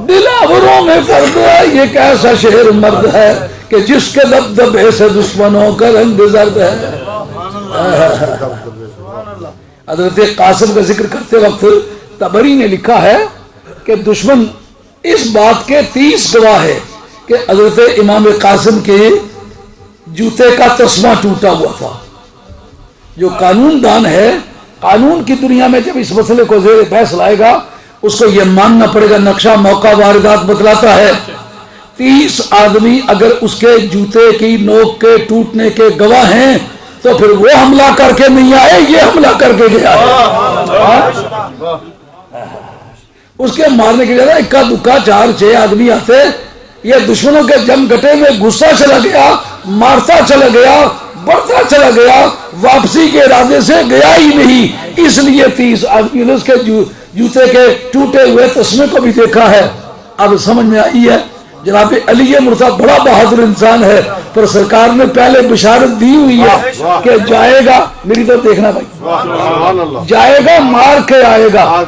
دلاوروں میں فرد ہے یہ کیسا شہر مرد ہے کہ جس کے دبدبے سے دشمنوں کا رنگ زرد ہے. حضرت قاسم کا ذکر کرتے وقت طبری نے لکھا ہے کہ دشمن اس بات کے 30 گواہ ہے کہ حضرت امام قاسم کے جوتے کا تسمہ ٹوٹا ہوا تھا. جو قانون دان ہے قانون کی دنیا میں جب اس مسئلے کو زیر بحث لائے گا اس کو یہ ماننا پڑے گا نقشہ موقع واردات بتلاتا ہے 30 آدمی اگر اس کے جوتے کی نوک کے ٹوٹنے کے گواہ ہیں تو پھر وہ حملہ کر کے نہیں آئے, یہ حملہ کر کے گیا ہے. اس کے مارنے کے لیے اکا دکا 4-6 آدمی آتے. یہ دشمنوں کے جم گٹے میں غصہ چلا گیا, مارتا چلا گیا, بڑھتا چلا گیا, واپسی کے ارادے سے گیا ہی نہیں. اس لیے 30 آدمی نے اس کے جوتے کے ٹوٹے ہوئے تسمے کو بھی دیکھا ہے. اب سمجھ میں آئی ہے جناب علی مرتضیٰ بڑا بہادر انسان ہے, پر سرکار نے پہلے بشارت دی ہوئی ہے کہ جائے گا, میری طرف دیکھنا بھائی, جائے گا مار کے آئے گا.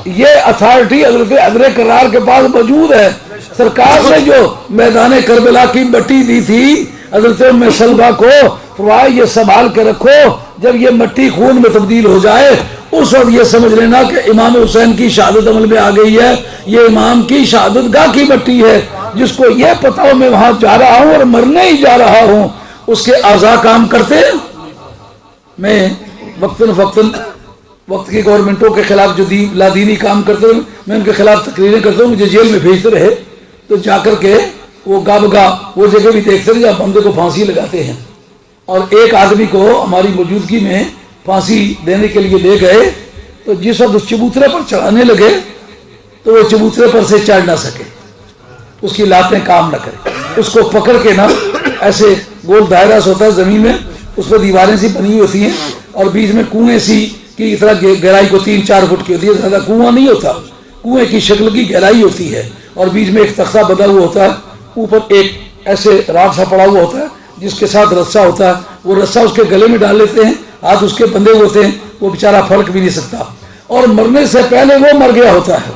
یہ اتھارٹی حضرت کرار کے پاس موجود ہے. سرکار نے جو میدان کربلا کی مٹی دی تھی حضرت ام سلمہ کو, فرمایا یہ سنبھال کے رکھو, جب یہ مٹی خون میں تبدیل ہو جائے اس وقت یہ سمجھ لینا کہ امام حسین کی شہادت عمل میں آ گئی ہے. یہ امام کی شہادت گاہ کی مٹی ہے. جس کو یہ پتا ہو میں وہاں جا رہا ہوں اور مرنے ہی جا رہا ہوں, اس کے اعضاء کام کرتے. میں وقتاً فوقتاً وقت کی گورنمنٹوں کے خلاف جو لادینی کام کرتے ہیں میں ان کے خلاف تقریریں کرتا ہوں. مجھے جیل میں بھیجتے رہے تو جا کر کے وہ گاہ بگاہ وہ جگہ بھی دیکھتے رہے جہاں بندے کو پھانسی لگاتے ہیں. اور ایک آدمی کو ہماری موجودگی میں پھانسی دینے کے لیے لے گئے تو جس وقت اس چبوترے پر چڑھانے لگے تو وہ چبوترے پر سے چڑھ نہ سکے, اس کی لاتیں کام نہ کرے. اس کو پکڑ کے نا ایسے گول دائرہ سے ہوتا ہے زمین میں, اس پر دیواریں سی بنی ہوئی ہوتی ہیں اور بیچ میں کنویں سی کی طرح گہرائی کو 3-4 فٹ کی ہوتی ہے. زیادہ کنواں نہیں ہوتا, کنویں کی شکل کی گہرائی ہوتی ہے اور بیچ میں ایک تختہ بنا ہوا ہوتا ہے, اوپر ایک ایسے راڈ سا پڑا ہوا ہوتا ہے جس کے ساتھ رسہ ہوتا ہے. وہ رسہ اس کے گلے میں ڈال لیتے ہیں, ہاتھ اس کے بندھے ہوتے ہیں, وہ بیچارہ پھڑک بھی نہیں سکتا. اور مرنے سے پہلے وہ مر گیا ہوتا ہے,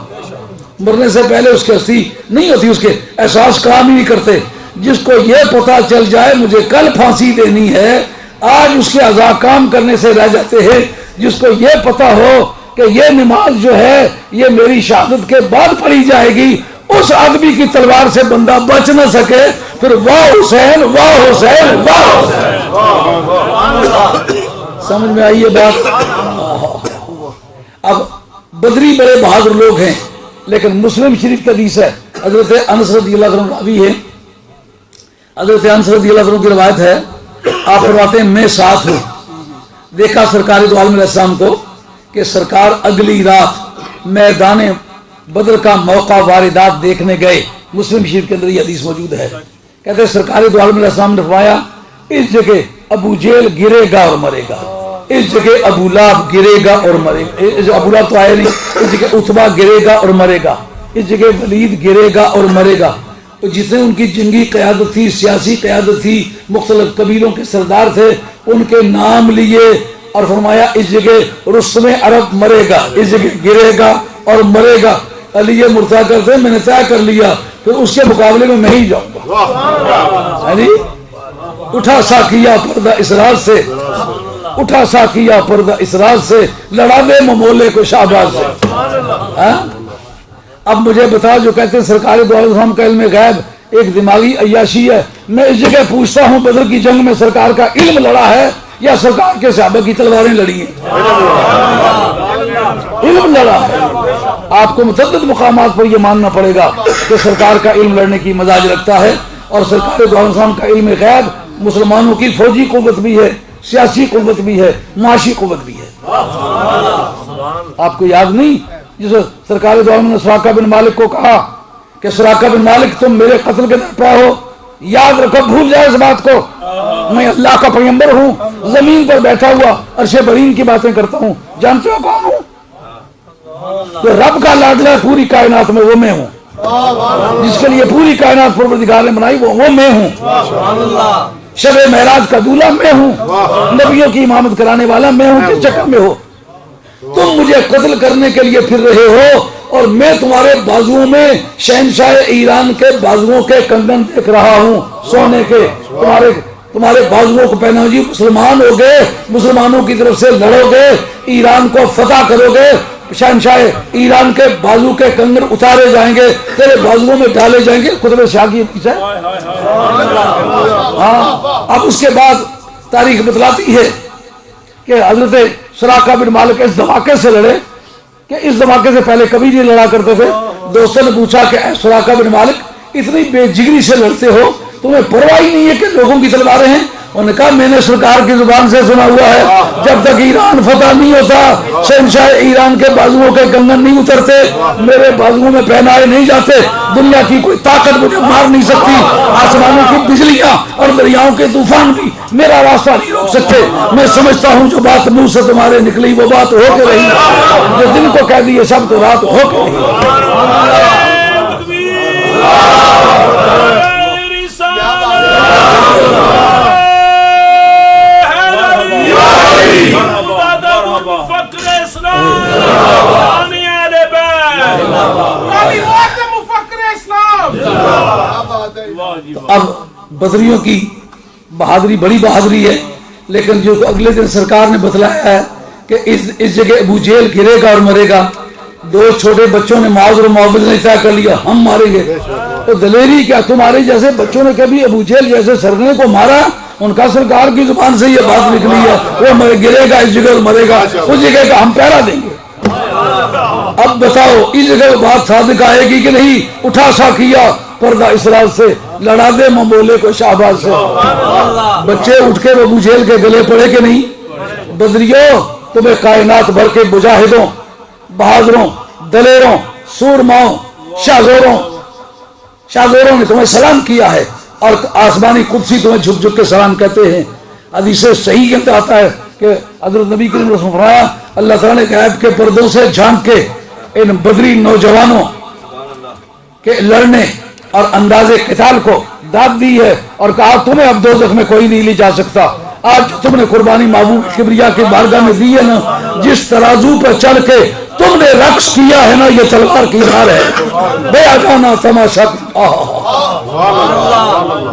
مرنے سے پہلے اس کی ہستی نہیں ہوتی, اس کے احساس کام ہی نہیں کرتے. جس کو یہ پتہ چل جائے مجھے کل پھانسی دینی ہے, آج اس کے اعضاء کام کرنے سے رہ جاتے ہیں. جس کو یہ پتہ ہو کہ یہ نماز جو ہے یہ میری شہادت کے بعد پڑھی جائے گی, اس آدمی کی تلوار سے بندہ بچ نہ سکے. پھر واہ حسین واہ حسین واہ حسین. سمجھ میں آئی یہ بات. اب بدری بڑے بہادر لوگ ہیں, لیکن مسلم شریف کا حدیث ہے, حضرت انس رضی اللہ عنہ راوی ہے. حضرت انس رضی اللہ عنہ کی روایت ہے, آپ فرماتے ہیں میں ساتھ ہوں, دیکھا سرکار دو عالم علیہ السلام کو کہ سرکار اگلی رات میدان بدر کا موقع واردات دیکھنے گئے. مسلم شریف کے اندر یہ حدیث موجود ہے. کہتے ہیں سرکار دو عالم علیہ السلام نے فرمایا اس جگہ ابو جیل گرے گا اور مرے گا, اس جگہ ابو لہب گرے گا اور مرے گا, ابو لہب تو آئے نہیں, اس جگہ عتبہ گرے گا اور مرے گا, اس جگہ ولید گرے گا اور مرے گا. جتنے ان کی جنگی قیادت تھی, سیاسی قیادت تھی, مختلف قبیلوں کے سردار تھے, ان کے نام لیے اور فرمایا اس جگہ رستم عرب مرے گا, اس جگہ گرے گا اور مرے گا. علی مرتضیٰ کرتے میں نے طے کر لیا, پھر اس کے مقابلے میں میں ہی جاؤں گا. اٹھا سا کیا پردہ اسرار سے, اٹھا سا کیا پردہ اسرار سے, لڑا دے ممولے کو شہباز سے. اب مجھے بتا, جو کہتے ہیں سرکار دو عالم السلام کا علم غیب ایک دماغی عیاشی ہے, میں اس جگہ پوچھتا ہوں بدر کی جنگ میں سرکار کا علم لڑا ہے یا سرکار کے صحابہ کی تلواریں لڑی ہیں؟ علم لڑا ہے. آپ کو متعدد مقامات پر یہ ماننا پڑے گا کہ سرکار کا علم لڑنے کی مزاج رکھتا ہے, اور سرکار دو عالم السلام کا علم غیب مسلمانوں کی فوجی قوت بھی ہے, سیاسی قوت بھی ہے, معاشی قوت بھی ہے. آپ کو یاد نہیں جس سرکار دو عالم نے سراقہ بن مالک کو کہا کہ سراقہ بن مالک تم میرے قتل کے در پہ ہو, یاد رکھو، بھول جائے اس بات کو، میں اللہ کا پیغمبر ہوں، زمین پر بیٹھا ہوا عرش برین کی باتیں کرتا ہوں، جانتے ہو کون ہوں؟ تو رب کا لاڈلا پوری کائنات میں وہ میں ہوں، جس کے لیے پوری کائنات پروردگار نے بنائی وہ میں ہوں، شب معراج کا دولہا میں ہوں، نبیوں کی امامت کرانے والا میں ہوں، کس چکر میں ہو؟ تم مجھے قتل کرنے کے لیے پھر رہے ہو اور میں تمہارے بازوؤں میں شہنشاہ ایران کے بازوؤں کے کنگن دیکھ رہا ہوں سونے کے، تمہارے بازوؤں کو پہنا، جی مسلمان ہو گئے، مسلمانوں کی طرف سے لڑو گے، ایران کو فتح کرو گے، شہنشاہ ایران کے بازو کے کنگن اتارے جائیں گے، تیرے بازوؤں میں ڈالے جائیں گے، قطب شاہ کی حدیث ہے۔ ہاں، اب اس کے بعد تاریخ بتلاتی ہے کہ حضرت سراقہ بن مالک اس دھماکے سے لڑے کہ اس دھماکے سے پہلے کبھی نہیں لڑا کرتے تھے۔ دوستوں نے پوچھا کہ اے سراقہ بن مالک اتنی بے جگری سے لڑتے ہو، تمہیں پرواہ ہی نہیں ہے کہ لوگوں کی تلواریں ہیں؟ انہوں نے کہا میں نے سرکار کی زبان سے سنا ہوا ہے جب تک ایران فتح نہیں ہوتا، شہنشاہ ایران کے بازوؤں کے کنگن نہیں اترتے، میرے بازوؤں میں پہنائے نہیں جاتے، دنیا کی کوئی طاقت مجھے مار نہیں سکتی، آسمانوں کی بجلیاں اور دریاؤں کے طوفان بھی میرا راستہ نہیں روک سکتے۔ میں سمجھتا ہوں جو بات منہ سے تمہارے نکلی وہ بات ہو کے رہی، جو دن کو کہہ دی سب تو رات ہو کے رہی۔ اب بدریوں کی بہادری بڑی بہادری ہے، لیکن جو اگلے دن سرکار نے بتلایا ہے کہ اس جگہ ابو جہل گرے گا اور مرے گا، دو چھوٹے بچوں نے معاذ و معاوض نے طے کر لیا ہم ماریں گے، تو دلیری کیا تمہارے جیسے بچوں نے کبھی ابو جہل جیسے سرگنے کو مارا؟ ان کا سرکار کی زبان سے یہ بات نکلی ہے وہ گرے گا اس جگہ اور مرے گا اس جگہ کا ہم پہرا دیں گے۔ اب بتاؤ اس جگہ بات صادق آئے گی کہ نہیں؟ اٹھا سا کیا پردہ اسرار سے، لڑا دے ممبولے کو شہباز سے، بچے اٹھ کے ابو جہل کے گلے پڑے کہ نہیں؟ بدریوں تمہیں کائنات بھر کے مجاہدوں، بہادروں، دلیروں، سورماؤں، شاہزوروں نے تمہیں سلام کیا ہے، اور آسمانی قدسی تمہیں جھک جھک کے سلام کہتے ہیں۔ حدیث صحیح کے آتا ہے کہ حضرت نبی کریم نے فرمایا اللہ تعالیٰ نے غیب کے پردوں سے جھانک کے ان بدری نوجوانوں کے لڑنے اور انداز قتال کو داد دی ہے اور کہا تمہیں اب دوزخ میں کوئی نہیں لے جا سکتا۔ آج تم نے قربانی محبوب کبریا کے بارگاہ میں دی ہے نا، جس ترازو پر چڑھ کے تم نے رقص کیا ہے نا، یہ تلوار کی دھار ہے، بے جانا تماشا۔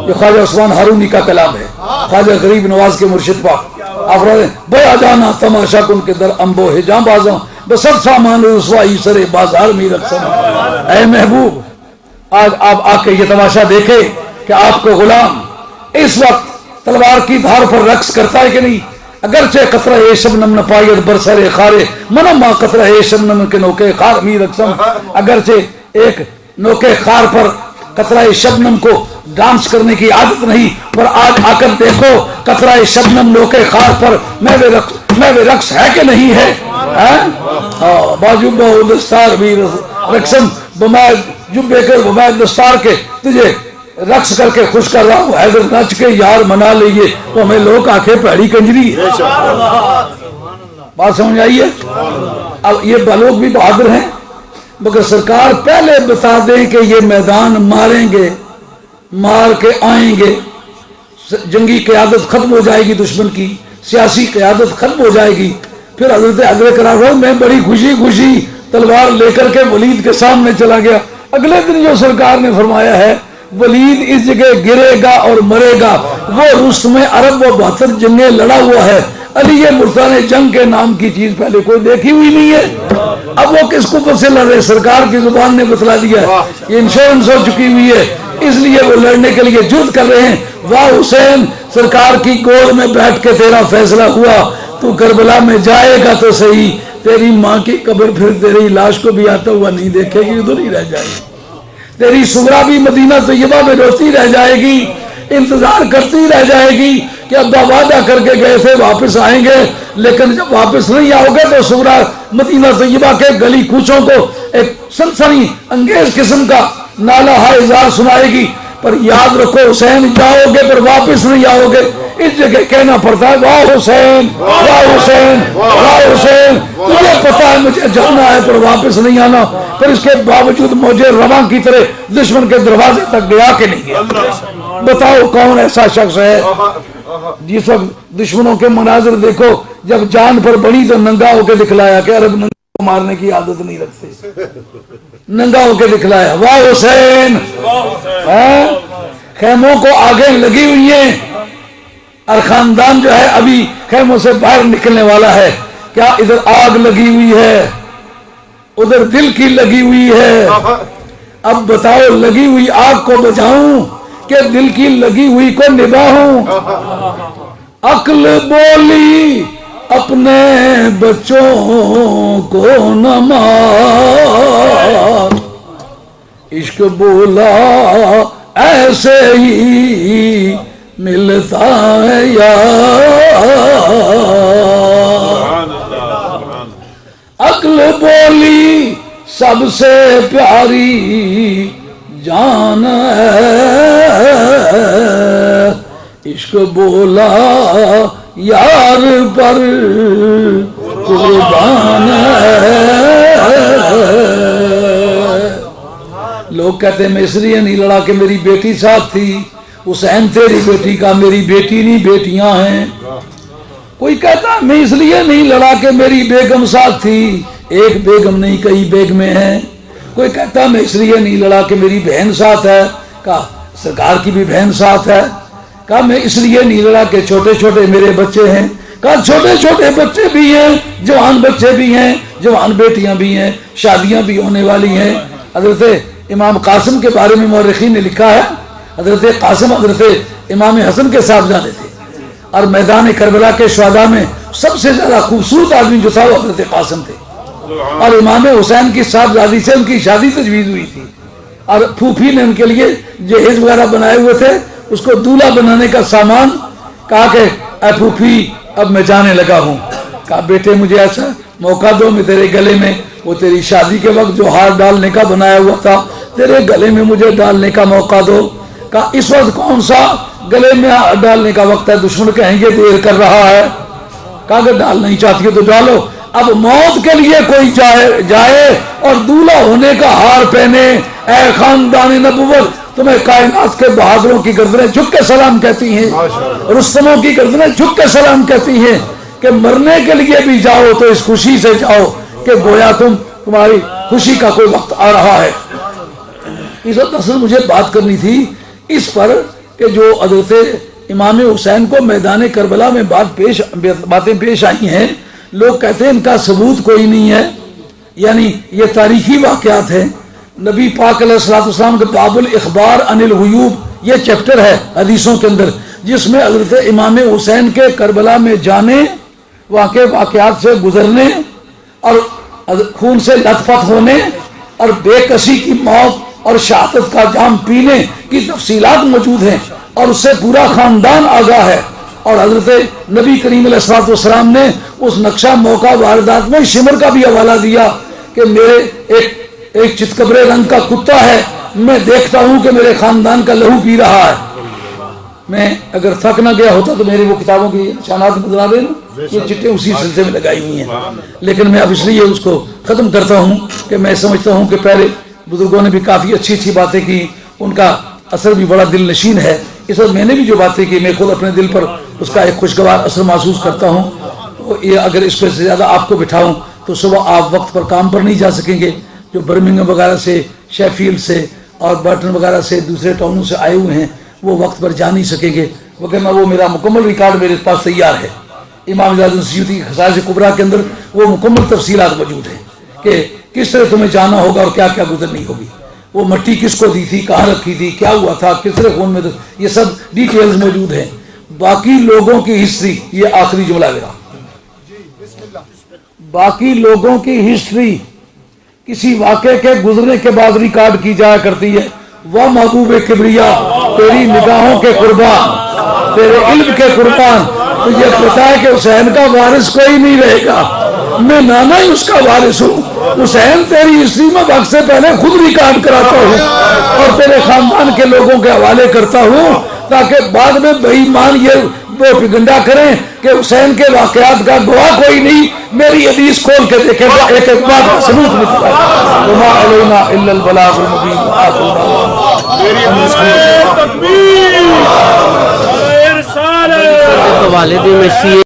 یہ خواجہ عثمان ہارونی کا کلام ہے، خواجہ غریب نواز کے مرشد پاک افراد بے جانا تماشا کن کے در امبو ہے جاں بازاں بسر سامان رسوائی سرے بازار میں رقصم۔ اے محبوب آج آپ آ کے یہ تماشا دیکھے کہ آپ کو غلام اس وقت تلوار کی دھار پر رقص کرتا ہے کہ نہیں؟ اگرچہ قطرہ شبنم نہ پائیت برسر خارے منما قطرہ شبنم کے نوکے خار می رقصم، اگرچہ ایک نوکے خار پر قطرہ شبنم کو ڈانس کرنے کی عادت نہیں، پر آج آ کر دیکھو قطرہ شبنم نوکے خار پر میں رقص ہے کہ نہیں ہے؟ باجوبہ دستار بھی رقصم، بمائے جبے کر بمائے دستار کے تجھے رقص کر کے خوش کر رہا ہوں، حیدر نچ کے یار منا لئیے تو ہمیں لوگ آنکھیں پیڑی کنجری ہے۔ بات سمجھ آئیے؟ اب یہ لوگ بھی بہادر ہیں، مگر سرکار پہلے بتا دیں کہ یہ میدان ماریں گے، مار کے آئیں گے، جنگی قیادت ختم ہو جائے گی، دشمن کی سیاسی قیادت ختم ہو جائے گی۔ پھر حضرت قرار میں بڑی خوشی تلوار لے کر کے ولید کے سامنے چلا گیا۔ اگلے دن جو سرکار نے فرمایا ہے ولید اس جگہ گرے گا اور مرے گا، وہ رستم عرب و 72 جنگیں لڑا ہوا ہے، علی مرتان جنگ کے نام کی چیز پہلے کوئی دیکھی ہوئی نہیں ہے۔ اب وہ کس قوت سے لڑ رہے؟ سرکار کی زبان نے بتلا دیا ہے، یہ انشورنس ہو چکی ہوئی ہے، اس لیے وہ لڑنے کے لیے جد کر رہے ہیں۔ واہ حسین، سرکار کی گود میں بیٹھ کے تیرا فیصلہ ہوا، تو کربلا میں جائے گا تو صحیح، تیری ماں کی قبر پھر تیری لاش کو بھی آتا ہوا نہیں دیکھے گی، ادھر ہی رہ جائے گی، تیری سغرا بھی مدینہ طیبہ میں روتی رہ جائے گی، انتظار کرتی رہ جائے گی کہ ابا وعدہ کر کے گئے تھے واپس آئیں گے، لیکن جب واپس نہیں آؤ گے تو سغرا مدینہ طیبہ کے گلی کوچوں کو ایک سنسنی انگیز قسم کا نالہ ہائے زار سنائے گی، پر یاد رکھو حسین جاؤ گے پر واپس نہیں آؤ گے، اس جگہ کہنا پڑتا ہے واہ حسین واہ حسین واہ حسین، تجھے پتا ہے مجھے جانا ہے پر واپس نہیں آنا، پر اس کے باوجود مجھے رواں کی طرح دشمن کے دروازے تک گیا کہ نہیں گیا؟ بتاؤ کون ایسا شخص ہے جس وقت دشمنوں کے مناظر دیکھو، جب جان پر بڑی تو ننگا ہو کے دکھلایا کہ عرب ننگا کو مارنے کی عادت نہیں رکھتے، ننگا ہو کے دکھلایا واہ حسین، خیموں کو آگے لگی ہوئی ہیں اور خاندان جو ہے ابھی خیموں سے باہر نکلنے والا ہے، کیا ادھر آگ لگی ہوئی ہے ادھر دل کی لگی ہوئی ہے، اب بتاؤ لگی ہوئی آگ کو بجھاؤں کہ دل کی لگی ہوئی کو نبھاؤں؟ عقل بولی اپنے بچوں کو نہ مار، عشق بولا ایسے ہی ملتا ہے یار، عقل بولی سب سے پیاری جان ہے، عشق بولا یار پر قربان ہے۔ لوگ کہتے ہیں میں اس لیے نہیں لڑا کہ میری بیٹی ساتھ تھی، حسین تیری بیٹی کا، میری بیٹی نہیں بیٹیاں ہیں۔ کوئی کہتا میں اس لیے نہیں لڑا کہ میری بیگم ساتھ تھی، ایک بیگم نہیں کئی بیگمیں ہیں۔ کوئی کہتا میں اس لیے نہیں لڑا کہ میری بہن ساتھ ہے، کہا سرکار کی بھی بہن ساتھ ہے۔ کہا میں اس لیے نہیں لڑا کہ چھوٹے چھوٹے میرے بچے ہیں، کہا چھوٹے چھوٹے بچے بھی ہیں، جوان بچے بھی ہیں، جوان بیٹیاں بھی ہیں، شادیاں بھی ہونے والی ہیں۔ حضرت امام قاسم کے بارے میں مورخین نے لکھا ہے، حضرت قاسم حضرت امام حسن کے صاحبزادے تھے، اور میدان کربلا کے شہداء میں سب سے زیادہ خوبصورت آدمی جو تھا وہ حضرت قاسم تھے، اور امام حسین کی صاحبزادی سے ان کی شادی تجویز ہوئی تھی، اور پھوپھی نے ان کے لیے جہیز وغیرہ بنائے ہوئے تھے، اس کو دولہا بنانے کا سامان، کہا کہ اے پھوپھی اب میں جانے لگا ہوں۔ کہا بیٹے مجھے ایسا موقع دو، میں تیرے گلے میں وہ تیری شادی کے وقت جو ہار ڈالنے کا بنایا ہوا تھا تیرے گلے میں مجھے ڈالنے کا موقع دو۔ کہا اس وقت کون سا گلے میں ہار ڈالنے کا وقت ہے، دشمن کہیں گے دیر کر رہا ہے۔ کہا کہ ڈال نہیں چاہتی تو ڈالو، اب موت کے لیے کوئی جائے اور دولہا ہونے کا ہار پہنے، اے خاندان نبوت تمہیں کائنات کے بہادروں کی گردنیں جھک کے سلام کہتی ہیں، رستموں کی گردنیں جھک کے سلام کہتی ہیں کہ مرنے کے لیے بھی جاؤ تو اس خوشی سے جاؤ کہ گویا تمہاری خوشی کا کوئی وقت آ رہا ہے۔ اس وقت اصل مجھے بات کرنی تھی اس پر کہ جو حضرت امام حسین کو میدان کربلا میں باتیں پیش آئی ہیں، لوگ کہتے ہیں ان کا ثبوت کوئی نہیں ہے، یعنی یہ تاریخی واقعات ہیں۔ نبی پاک علیہ السلام کے باب الاخبار عن الغیوب یہ چیپٹر ہے حدیثوں کے اندر، جس میں حضرت امام حسین کے کربلا میں جانے، وہاں کے واقعات سے گزرنے اور خون سے لت پت ہونے اور بے کسی کی موت اور شہادت کا جام پینے کی تفصیلات موجود ہیں، اور اس سے پورا خاندان آگاہ ہے۔ اور حضرت نبی کریم علیہ السلام نے اس نقشہ موقع واردات میں شمر کا بھی حوالہ دیا کہ میرے ایک چتکبرے رنگ کا کتا ہے، میں دیکھتا ہوں کہ میرے خاندان کا لہو پی رہا ہے۔ میں اگر تھک نہ گیا ہوتا تو میری وہ کتابوں کی نشانات نظر آ رہے نا، یہ چٹیں اسی سلسلے میں لگائی ہوئی ہیں، لیکن میں اب اس لیے اس کو ختم کرتا ہوں کہ میں سمجھتا ہوں کہ پہلے بزرگوں نے بھی کافی اچھی باتیں کی، ان کا اثر بھی بڑا دل نشین ہے۔ اس وقت میں نے بھی جو باتیں کی میں خود اپنے دل پر اس کا ایک خوشگوار اثر محسوس کرتا ہوں۔ تو یہ اگر اس کو زیادہ آپ کو بٹھاؤں تو صبح آپ وقت پر کام پر نہیں جا سکیں گے، جو برمنگھم وغیرہ سے، شیفیلڈ سے اور برٹن وغیرہ سے دوسرے ٹاؤنوں سے آئے ہوئے ہیں، وہ وقت پر جا نہیں سکیں گے، وگرنہ وہ میرا مکمل ریکارڈ میرے پاس تیار ہے۔ امام زیادہ سیوطی کی خصائص کبریٰ کے اندر وہ مکمل تفصیلات موجود ہیں کہ کس طرح تمہیں جانا ہوگا اور کیا کیا گزرنی ہوگی، وہ مٹی کس کو دی تھی، کہاں رکھی تھی، کیا ہوا تھا، کس طرح خون میں یہ سب ڈیٹیلز موجود ہیں۔ باقی لوگوں کی ہسٹری، یہ آخری جملہ میرا، باقی لوگوں کی ہسٹری کسی واقعے کے گزرنے کے بعد ریکارڈ کی جایا کرتی ہے۔ وہ محبوب کبریا تیری نگاہوں کے قربان، تیرے علم کے قربان، تجھے پتا ہے کہ حسین کا وارث کوئی نہیں رہے گا، میں نانا ہی اس کا وارث ہوں، حسین تیری ہسٹری میں وقت سے پہلے خود ریکارڈ کراتا ہوں اور تیرے خاندان کے لوگوں کے حوالے کرتا ہوں تاکہ بعد میں بے ایمان یہ گنڈا کریں کہ حسین کے واقعات کا گواہ کوئی نہیں، میری حدیث کھول کے دیکھیں تو ایک ایک بات کا ثبوت ملتا ہے۔ وما علینا الا البلاغ المبین۔ والد میں